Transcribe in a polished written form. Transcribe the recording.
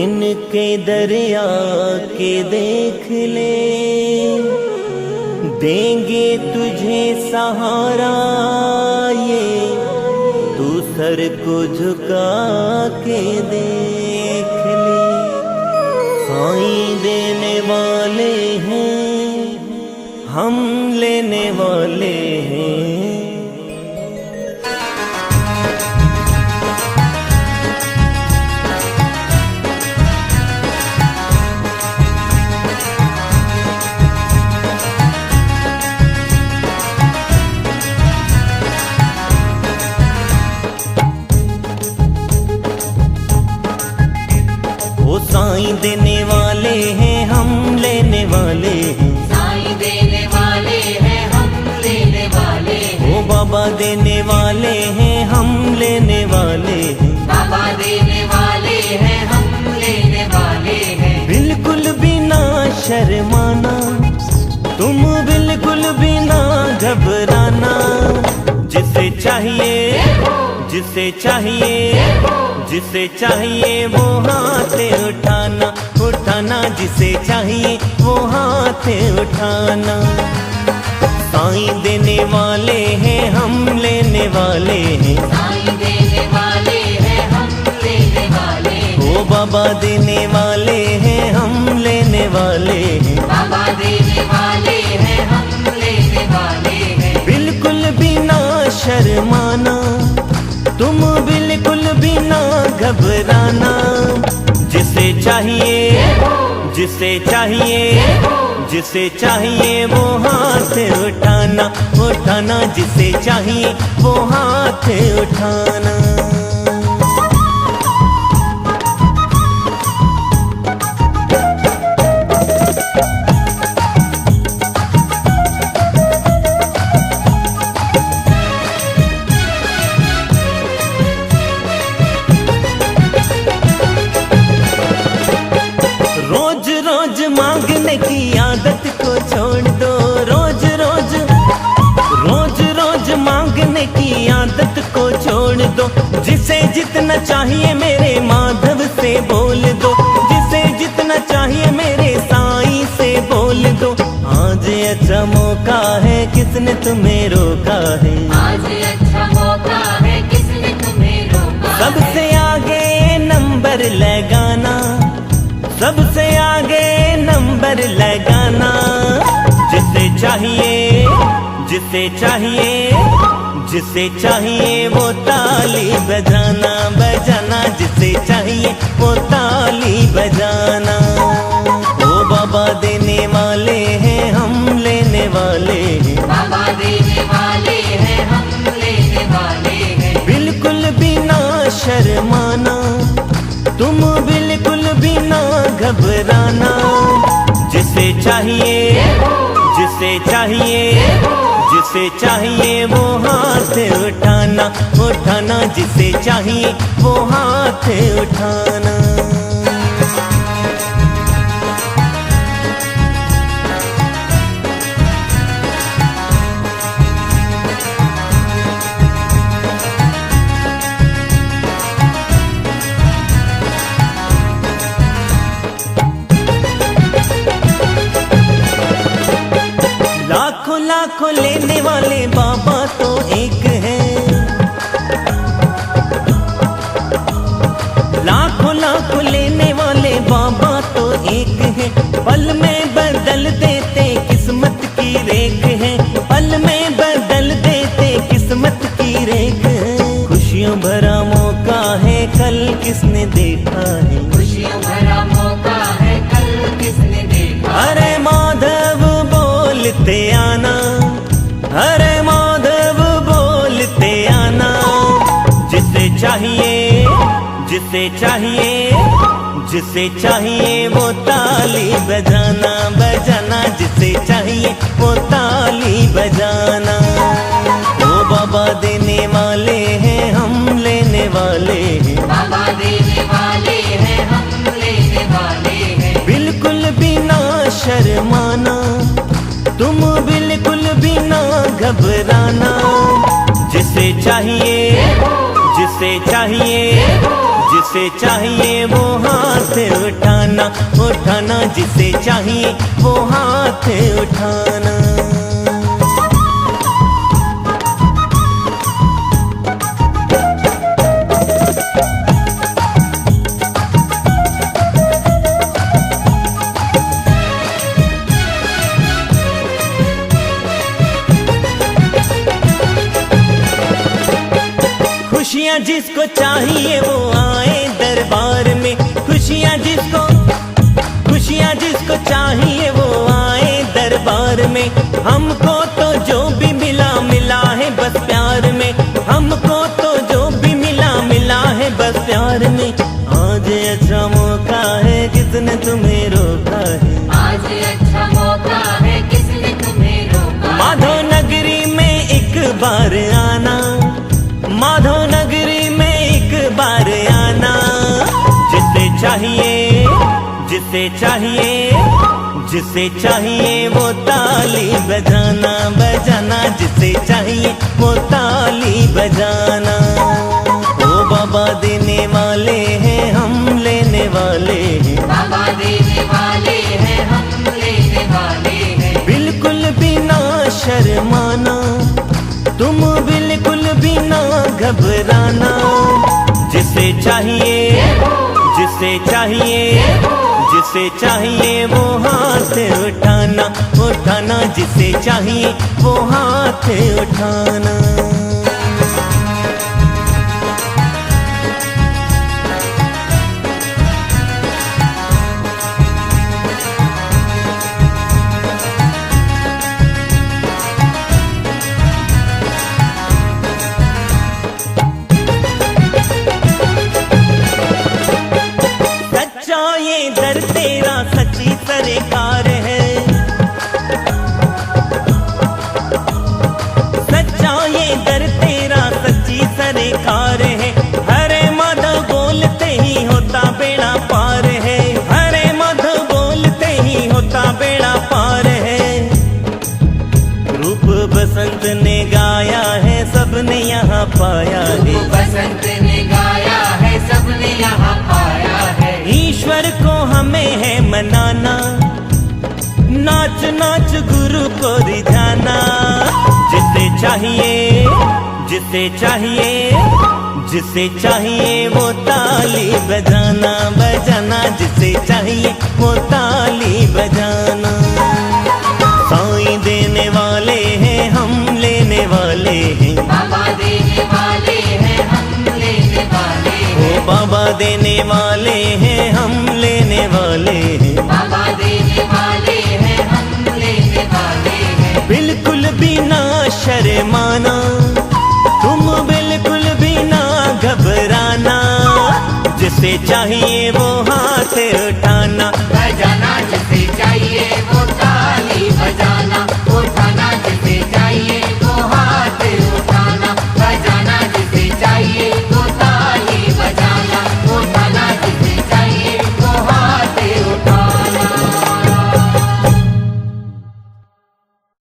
इनके दरिया के देख ले, देंगे तुझे सहारा ये, तू सर को झुका के देख ले। साईं देने वाले हैं, हम लेने वाले हैं। वो साईं देने वाले हैं, हम लेने वाले हैं। साईं देने वाले हैं, हम लेने वाले हैं। वो बाबा देने वाले हैं, हम लेने वाले हैं। बाबा देने वाले हैं, हम लेने वाले हैं। बिल्कुल भी ना शर्माना, तुम बिल्कुल भी ना घबराना। जिसे चाहिए, जिसे चाहिए, जिसे चाहिए वो हाथ उठाना, उठाना। जिसे चाहिए वो हाथ उठाना। साईं देने वाले हैं, हम लेने वाले हैं। साईं देने वाले हैं, हम लेने वाले हैं। वो बाबा देने वाले हैं, हम लेने वाले हैं। बाबा देने वाले हैं, हम लेने वाले हैं। बिल्कुल भी ना शर्माना, तुम बिल्कुल भी ना घबराना। जिसे चाहिए, जिसे चाहिए, जिसे चाहिए वो हाथ उठाना, उठाना। जिसे चाहिए वो हाथ उठाना। रोज रोज मांगने की आदत को छोड़ दो। रोज रोज, रोज रोज मांगने की आदत को छोड़ दो। जिसे जितना चाहिए मेरे माधव से बोल दो। जिसे जितना चाहिए मेरे साईं से बोल दो। आज अच्छा मौका है, किसने तुम्हें रोका है? आज अच्छा मौका है, किसने तुम्हें रोका? सबसे आगे नंबर लगाना, सबसे आगे नंबर लगाना। जिसे चाहिए, जिसे चाहिए, जिसे चाहिए वो ताली बजाना, बजाना। जिसे चाहिए वो ताली बजाना। वो बाबा देने वाले हैं, हम लेने वाले हैं। बाबा देने वाले हैं, हम लेने वाले हैं। बिल्कुल भी ना शर्माना, तुम बिल्कुल भी ना घबराना। जिसे चाहिए, जिसे चाहिए, जिसे चाहिए वो हाथ उठाना, उठाना। जिसे चाहिए वो हाथ उठाना। लाखों लाखों लेने वाले बाबा तो एक है। लाखों लाखों लेने वाले बाबा तो एक है। पल में बदल देते किस्मत की रेख है। पल में बदल देते किस्मत की रेख है। खुशियों भरा मौका है, कल किसने देखा है? खुशियों भरा मौका है, कल किसने देखा? अरे माधव बोलते आना, अरे माधव बोलते आना। जिसे चाहिए, जिसे चाहिए, जिसे चाहिए वो ताली बजाना, बजाना। जिसे चाहिए वो ताली बजाना। वो बाबा देने वाले हैं, हम लेने वाले हैं। बाबा देने वाले हैं, हम लेने वाले हैं। बिल्कुल भी ना शर्माना, तुम बिल्कुल भी ना घबराना। जिसे चाहिए, जिसे चाहिए, जिसे चाहिए वो हाथ उठाना, उठाना, जिसे चाहिए वो हाथ उठाना। खुशियाँ जिसको चाहिए वो आए दरबार में, खुशियाँ जिसको चाहिए वो आए दरबार में। हमको तो जो भी मिला मिला है बस प्यार में, हमको तो जो भी मिला मिला है बस प्यार में। आज अच्छा मौका है किसने तुम्हें रोका है, आज अच्छा मौका है किसने तुम्हें रोका। माधो नगरी में एक बार आना, माधो नगरी में एक बार आना। जिसे चाहिए, जिसे चाहिए, जिसे चाहिए वो ताली बजाना, बजाना, जिसे चाहिए वो ताली बजाना। ओ बाबा देने वाले हैं हम लेने वाले हैं, बाबा देने वाले हैं हम लेने वाले हैं। बिल्कुल भी ना शर्माना, तुम बिल्कुल भी ना घबराना। जिसे चाहिए, जिसे चाहिए, जिसे चाहिए वो हाथ उठाना, उठाना, जिसे चाहिए वो हाथ उठाना। ये दर तेरा सच्ची सरकार है, सच्चा ये दर तेरा सच्ची सरकार है। हरे माधव बोलते ही होता बेड़ा पार है, हरे माधव बोलते ही होता बेड़ा पार है। रूप बसंत ने गाया है सबने यहाँ पाया है, बसंत ने गाया है सबने यहाँ पाया है। ईश्वर को हमें है मनाना, नाच नाच गुरु को रिझाना। जिसे चाहिए, जिसे चाहिए, जिसे चाहिए वो ताली बजाना, बजाना, जिसे चाहिए वो ताली बजाना। साईं देने वाले हैं हम लेने वाले हैं, बाबा देने वाले हैं हम लेने वाले हैं। ओ बाबा देने वाले हैं हम लेने वाले हैं, बाबा देने वाले हैं हम लेने वाले हैं। बिल्कुल भी ना शर्माना, तुम बिल्कुल भी ना घबराना। जिसे चाहिए वो हाथ उठाना,